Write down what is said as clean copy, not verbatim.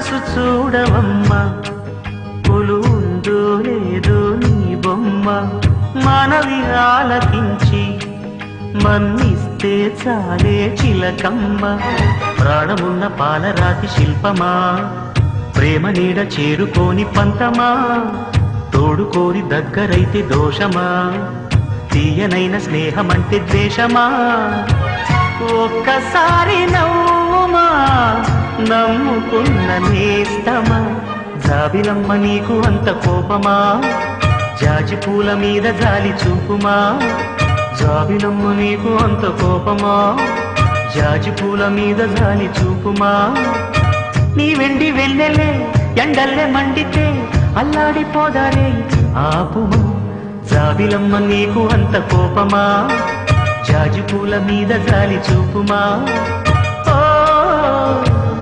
మనసు చూడవమ్మా కొలువుందో లేదో నీ బొమ్మ మనవి ఆలకించి మన్నిస్తే చాలే చిలకమ్మ ప్రాణమున్న పాలరాతి శిల్పమా ప్రేమ నీడ చేరుకోని పంతమా తోడుకోరి దగ్గరైతే దోషమా తీయనైన స్నేహమంటే ద్వేషమా ఒక్కసారి నవ్వుమా నమ్ముకున్న నేస్తమా జాబిలమ్మ నీకు అంత కోపమా జాజి పూల మీద జాలి చూపుమా జాబిలమ్మ నీకు అంత కోపమా జాజి పూల మీద జాలి చూపుమా నీ వెండి వెన్నెలే ఎండల్లే మండితే అల్లాడిపోదారే ఆపుమా జాబిలమ్మ నీకు అంత కోపమా జాజి పూల మీద జాలి చూపుమా